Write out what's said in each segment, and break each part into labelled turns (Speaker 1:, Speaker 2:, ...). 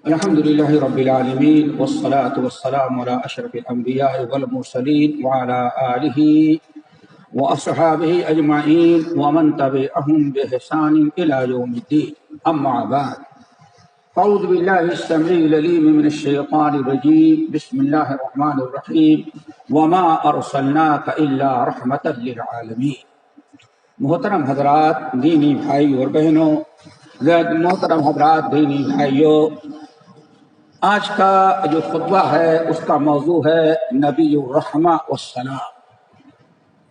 Speaker 1: الحمد لله رب العالمين والصلاة والسلام على أشرف الأنبياء والمرسلين وعلى آله وأصحابه أجمعين ومن تبعهم بإحسان إلى يوم الدين. أما بعد، أعوذ بالله السميع العليم من الشيطان الرجيم. بسم الله الرحمن الرحيم. وما أرسلناك إلا رحمة للعالمين. محترم حضرات دینی بھائی اور بہنوں، محترم حضرات دینی بھائیوں، آج کا جو خطبہ ہے اس کا موضوع ہے نبی الرحمہ والسلام،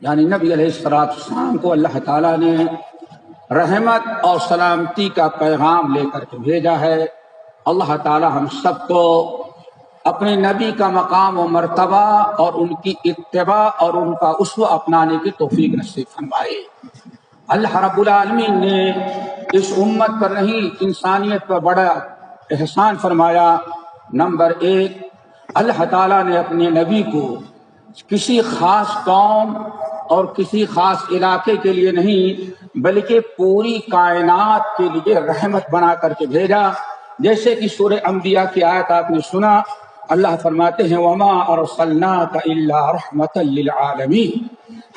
Speaker 1: یعنی نبی علیہ السلام کو اللہ تعالیٰ نے رحمت اور سلامتی کا پیغام لے کر کے بھیجا ہے۔ اللہ تعالیٰ ہم سب کو اپنے نبی کا مقام و مرتبہ اور ان کی اتباع اور ان کا اسوہ اپنانے کی توفیق نصیب فرمائے۔ اللہ رب العالمین نے اس امت پر نہیں انسانیت پر بڑا احسان فرمایا۔ نمبر ایک، اللہ تعالیٰ نے اپنے نبی کو کسی خاص قوم اور کسی خاص علاقے کے لیے نہیں بلکہ پوری کائنات کے لیے رحمت بنا کر کے بھیجا۔ جیسے کہ سورہ انبیاء کی آیت آپ نے سنا، اللہ فرماتے ہیں وما ارسلناک الا رحمتا للعالمین،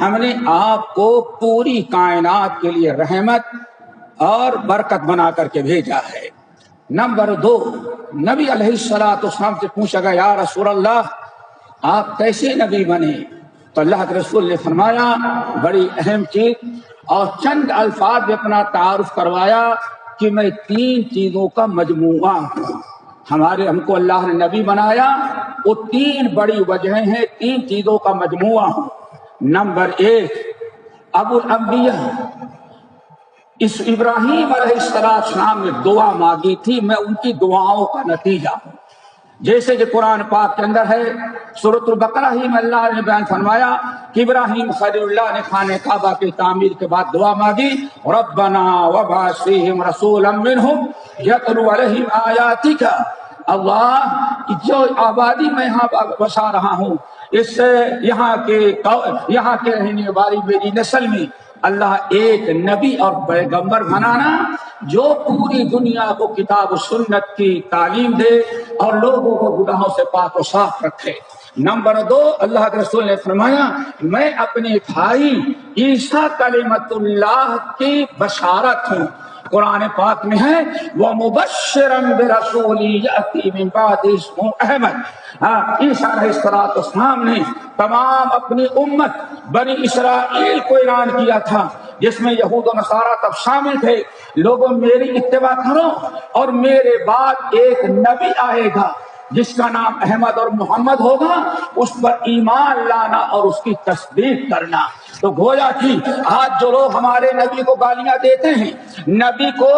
Speaker 1: ہم نے آپ کو پوری کائنات کے لیے رحمت اور برکت بنا کر کے بھیجا ہے۔ نمبر دو، نبی علیہ السلام سے پوچھا گیا یا رسول اللہ آپ کیسے نبی بنے؟ تو اللہ کے رسول نے فرمایا بڑی اہم چیز اور چند الفاظ میں اپنا تعارف کروایا کہ میں تین چیزوں کا مجموعہ ہوں۔ ہم کو اللہ نے نبی بنایا، وہ تین بڑی وجہیں ہیں، تین چیزوں کا مجموعہ ہوں۔ نمبر ایک، ابو الانبیاء اس ابراہیم علیہ السلام نے دعا مانگی تھی، میں ان کی دعاؤں کا نتیجہ ہوں۔ جیسے کہ قرآن پاک کے اندر ہے، سورۃ البقرہ ہی میں اللہ نے بیان فرمایا کہ ابراہیم خلیل اللہ نے خانہ کعبہ کی تعمیر کے بعد دعا مانگی ربنا وابعث فیہم رسولا منہم یتلو علیہم آیاتک، اللہ جو آبادی میں یہاں بسا رہا ہوں اس سے یہاں کے رہنے والی میری نسل میں اللہ ایک نبی اور پیغمبر بنانا جو پوری دنیا کو کتاب و سنت کی تعلیم دے اور لوگوں کو گناہوں سے پاک و صاف رکھے۔ نمبر دو، اللہ کے رسول نے فرمایا میں اپنے بھائی عیسیٰ کلمۃ اللہ کی بشارت ہوں۔ قرآن پاک میں ہے وَمُبَشِّرًا بِرَسُولٍ يَأْتِي مِن بَعْدِهِ اسْمُهُ احمد۔ عیسیٰ علیہ السلام نے تمام اپنی امت بنی اسرائیل کو اعلان کیا تھا، جس میں یہود و نصارہ تب شامل تھے، لوگوں میری اتباع کرو اور میرے بعد ایک نبی آئے گا جس کا نام احمد اور محمد ہوگا، اس پر ایمان لانا اور اس کی تصدیق کرنا۔ تو گویا کہ آج جو لوگ ہمارے نبی کو گالیاں دیتے ہیں، نبی کو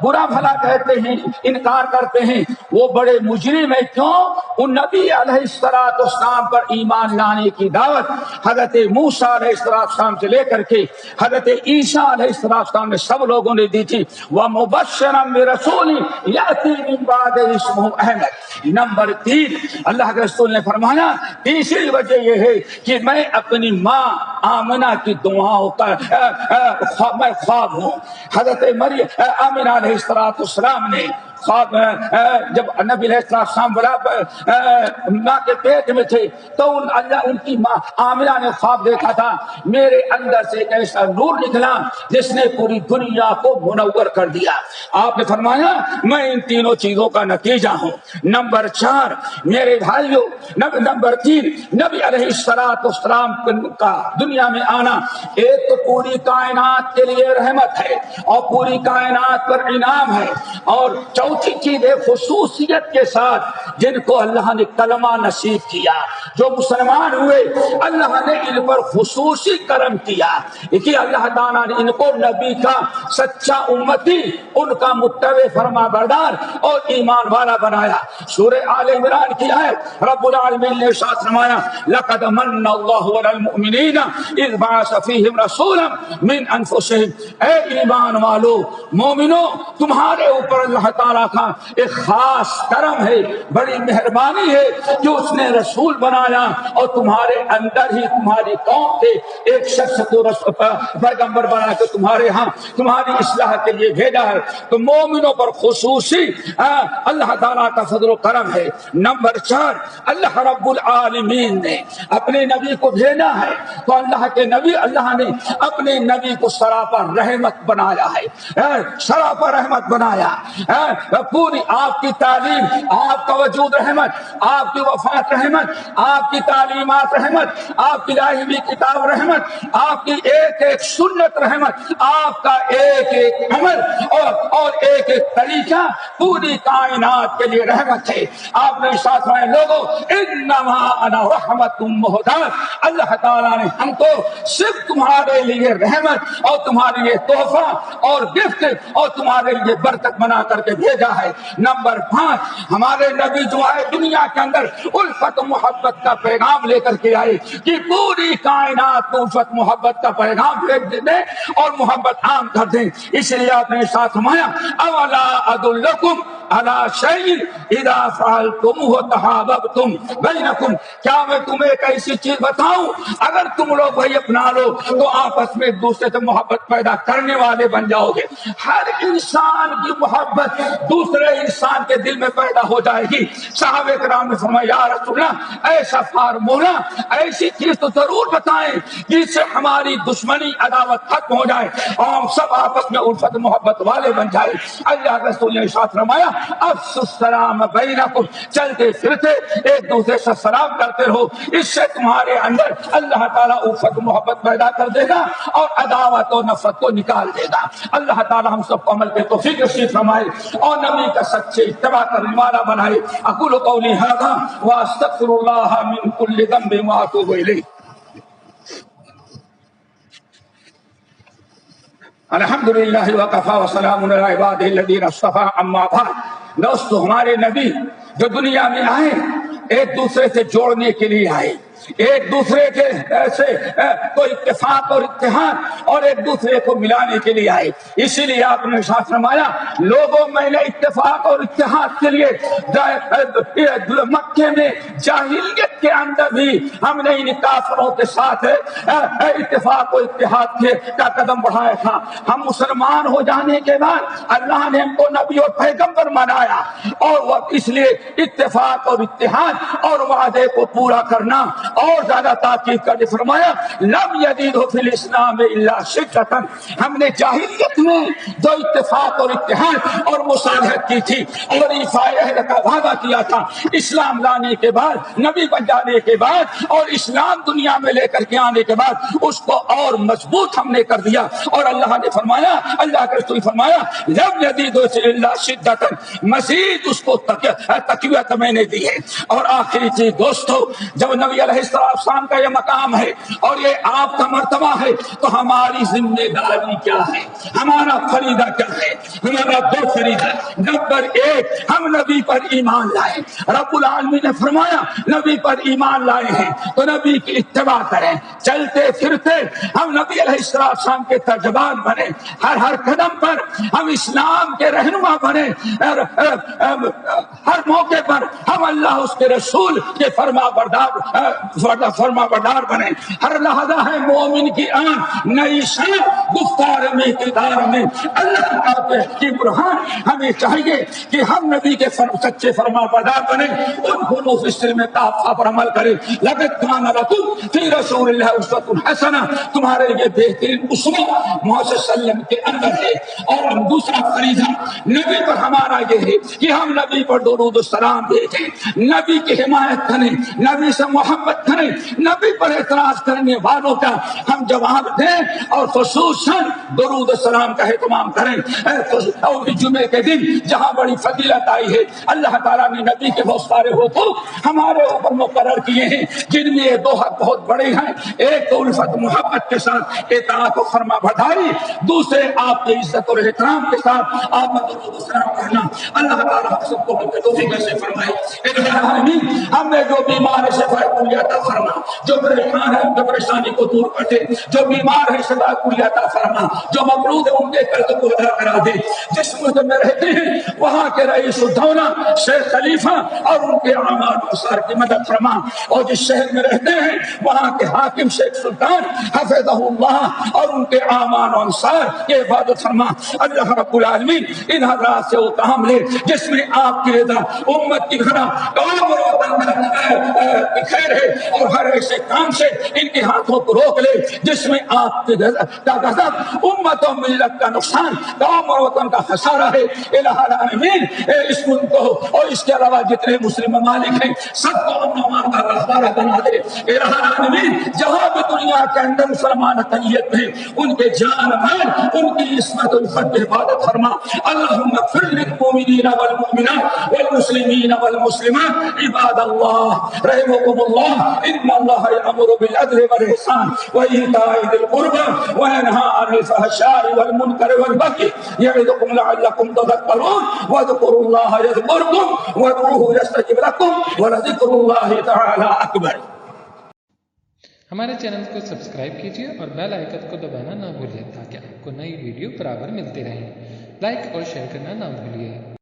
Speaker 1: برا بھلا کہتے ہیں، انکار کرتے ہیں، وہ بڑے مجرم ہیں۔ کیوں؟ ان نبی علیہ السلام پر ایمان لانے کی دعوت حضرت موسیٰ علیہ السلام سے لے کر کے حضرت عیسیٰ علیہ السلام نے سب لوگوں نے دی تھی۔ وَمُبَشِّرًا بِرَسُولٍ يَأْتِي مِن بَعْدِهِ اسْمُهُ احمد۔ نمبر تین، اللہ کے رسول نے فرمایا تیسری وجہ یہ ہے کہ میں اپنی ماں آمنہ کی دعاؤں کا میں خواب ہوں۔ حضرت مریم آمنہ علیہ السلام نے خواب جب نبی علیہ السلام ماں کے پیٹ میں تھے تو ان کی ماں آمنہ نے خواب دیکھا تھا میرے اندر سے ایک ایسا نور نکلا جس نے پوری دنیا کو منور کر دیا۔ آپ نے فرمایا میں ان تینوں چیزوں کا نتیجہ ہوں۔ نمبر چار میرے بھائیوں، نمبر تین نبی علیہ السلام کا دنیا میں آنا ایک تو پوری کائنات کے لیے رحمت ہے اور پوری کائنات پر انعام ہے، اور چوتھی چیز ہے خصوصیت کے ساتھ جن کو اللہ نے کلمہ نصیب کیا، جو مسلمان ہوئے اللہ نے ان پر خصوصی کرم کیا کہ اللہ تعالیٰ نے ان کو نبی کا سچا امتی، ان کا متبع فرما بردار اور ایمان والا بنایا۔ سورہ آل عمران کی آیت رب العالمین نے ارشاد فرمایا لقد من اللہ علی المؤمنین اذ بعث فیہم رسولا من انفسہم، اے ایمان والو مومنو تمہارے اوپر اللہ تعالیٰ تعالیٰ کا ایک خاص کرم ہے، بڑی مہربانی ہے کہ اس نے رسول بنایا اور تمہارے اندر ہی تمہاری قوم کے ایک شخص کو پیغمبر بنا کے تمہارے ہاں تمہاری اصلاح کے لیے بھیجا ہے۔ تو مومنوں پر خصوصی اللہ تعالیٰ کا فضل و کرم ہے۔ نمبر 4، اللہ رب العالمین نے اپنے نبی کو بھیجا ہے تو اللہ کے نبی، اللہ نے اپنے نبی کو سراپا رحمت بنایا ہے، سراپا رحمت بنایا۔ پوری آپ کی تعلیم، آپ کا وجود رحمت، آپ کی وفات رحمت، آپ کی تعلیمات رحمت، آپ کی لائی ہوئی کتاب رحمت، آپ کی ایک ایک سنت رحمت، آپ کا ایک ایک عمل اور ایک ایک طریقہ پوری کائنات کے لیے رحمت ہے۔ آپ نے ساتھ میں لوگوں انما انا رحمت مہدات، اللہ تعالیٰ نے ہم کو صرف تمہارے لیے رحمت اور تمہارے لیے تحفہ اور گفٹ اور تمہارے لیے برکت بنا کر کے بھیجا ہے۔ نمبر 5، ہمارے نبی جو آئے دنیا کے اندر الفت محبت کا پیغام لے کر کے آئے کہ پوری کائنات کو الفت محبت کا پیغام بھیج دیں اور محبت عام کر دیں۔ اس لیے آپ نے ساتھ فرمایا اولا ادلکم علی شیء اذا فعلتموہ تحاببتم بینکم، کیا میں تمہیں ایک ایسی چیز بتاؤں اگر تم لوگ وہی اپنا لو تو آپس میں ایک دوسرے سے محبت پیدا کرنے والے بن جاؤ گے۔ ہر انسان کی محبت دوسرے انسان کے دل میں پیدا ہو جائے گی۔ صحابہ کرام نے فرمایا یا رسول اللہ ایسا فارمولہ، ایسی چیز تو ضرور بتائیں جس سے ہماری دشمنی عداوت ختم ہو جائے اور ہم سب آپس میں الفت محبت والے بن جائے۔ اللہ کے رسول نے ارشاد فرمایا افشوا السلام بینکم، چلتے پھرتے ایک دوسرے سے سلام کرتے رہو، اس سے تمہارے اندر اللہ تعالیٰ الفت محبت پیدا کر دے گا اور عداوت اور نفرت کو نکال دے گا۔ اللہ تعالیٰ ہم سب کو عمل پہ توفیق نصیب فرمائے اور نبی کا سچے اتباع کرنے والا بنائے۔ اقول قولی ھذا واستغفر اللہ من کل ذنب واتوب الیہ۔ الحمد للہ وکفی وسلام علی عبادہ الذین اصطفی، اما بعد۔ دوستو، ہمارے نبی جو دنیا میں آئے ایک دوسرے سے جوڑنے کے لیے آئے، ایک دوسرے کے سے کو اتفاق اور اتحاد اور ایک دوسرے کو ملانے کے لیے آئے۔ اسی لیے آپ نے ارشاد فرمایا لوگوں میں نے اتفاق اور اتحاد کے لیے مکے میں جاہلیت کے اندر بھی ہم نے ان کافروں کے ساتھ اتفاق و اتحاد کا قدم بڑھایا تھا۔ ہم مسلمان ہو جانے کے بعد اللہ نے ہم کو نبی اور پیغمبر بنایا اور وہ اس لیے اتفاق اور اتحاد اور وعدے کو پورا کرنا اور زیادہ تاکید کر کے فرمایا لم یزیدہ فی الاسلام الا شدۃ، ہم نے جاہلیت میں جو اتفاق اور اتحاد اور مصالحت کی تھی اور ایفائے عہد کا وعدہ کیا تھا، اسلام لانے کے بعد، نبی بن جانے کے بعد اور اسلام دنیا میں لے کر کے آنے کے بعد اس کو اور مضبوط ہم نے کر دیا۔ اور اللہ نے فرمایا، اللہ کے رسول فرمایا لم یزیدہ الا شدۃ، مزید اس کو تقویت میں نے دی ہے۔ اور آخری چیز دوستو، جب نبی علیہ السلام کا یہ مقام ہے اور یہ آپ کا مرتبہ ہے تو ہماری ذمہ داری کیا ہے، ہمارا فریضہ کیا ہے؟ ہمارا دو فریضہ۔ نمبر 1، ہم نبی پر ایمان لائیں۔ رب العالمین نے فرمایا نبی پر ایمان لائے ہیں تو نبی کی اتباع کریں، چلتے پھرتے ہم نبی علیہ السلام کے ترجمان بنے، ہر قدم پر ہم اسلام کے رہنما بنے، ہر موقع پر ہم اللہ اس کے رسول کے فرما بردار بنے۔ ہر لحظہ ہے مومن کی آن نئی شان، گفتار میں کردار میں اللہ تعالیٰ کی برہان۔ ہمیں چاہیے کہ ہم نبی کے سچے فرما بردار بنے، ان دونوں فصل میں کافہ پر عمل کریں۔ لقد کان لکم فی رسول اللہ اسوۃ حسنہ، تمہارے لیے بہترین اسوہ محمد صلی اللہ علیہ وسلم کے اندر ہے۔ اور دوسرا فریضہ نبی پر ہمارا یہ ہے کہ ہم نبی پر درود و سلام بھیجیں، نبی کی حمایت کریں، نبی سے محبت کریں، نبی پر اعتراض کرنے والوں کا ہم جواب دیں اور خصوصاً درود و سلام کا اہتمام کریں۔ اور جمعے کے دن جہاں بڑی فضیلت آئی ہے، اللہ تعالیٰ نے نبی کے بہت سارے حقوق ہمارے اوپر مقرر کیے ہیں جن میں یہ دو حق بہت بڑے ہیں. ایک تو الفت محبت کے ساتھ اطاعت و فرما برداری، دوسرے آپ کی عزت اور احترام کے ساتھ آپ کا درود و سلام کرنا. اللہ تعالیٰ ہم سب کو توفیق سے فرمائے. ہم نے جو بیمار ہے شفا کلیہ عطا فرما، جو پریشان ہے ان کی پریشانی کو دور کر دے، جو بیمار ہے شفا کلیہ عطا فرما، جو مقروض ہے ان کے قرض کو ادا کرا دے. جس ملک میں رہتے ہیں وہاں کے رئیس الدولہ شیخ خلیفہ اور ان کے اعمال و انصار کی مدد فرما، اور جس شہر میں رہتے ہیں وہاں کے حاکم شیخ سلطان حفظہ اللہ اور ان کے اعمال و انصار کی عبادت فرما. اللہ رب العالمین ان حضرات سے وہ کام لے جس میں آپ کی رضا، امت کی بھلا، قوم اور وطن کی خیر ہے، اور ہر ایسے کام سے ان کے ہاتھوں کو روک لے جس میں آپ کی کا غضب، امت و ملت کا نقصان، قوم اور وطن کا خسارہ ہے. الہ العالمین اس ملک کو اور اس کے علاوہ جتنے مسلم ممالک ہیں سب کو امن و امان کا گہوارہ بنا دے. الہ العالمین جہاں بھی دنیا کے اندر مسلمان اقلیت میں ان کے جان مال، ان کی عصمت و عفت کی حفاظت فرما. اللہم اغفر للمؤمنین والمؤمنات والمسلمین والمسلمات عباد اللہ رحمکم اللہ ان اللہ یأمر بالعدل والإحسان وإیتاء ذی القربى وینہی عن الفحشاء والمنکر والبغی یعظکم لعلکم تذکرون واذکروا اللہ یذکرکم وادعوہ یستجب لکم ولذکر اللہ تعالی اکبر.
Speaker 2: ہمارے چینل کو سبسکرائب کیجیے اور بیل آئیکن کو دبانا نہ بھولیے تاکہ آپ کو نئی ویڈیو برابر ملتی رہیں. لائک اور شیئر کرنا نہ بھولیے.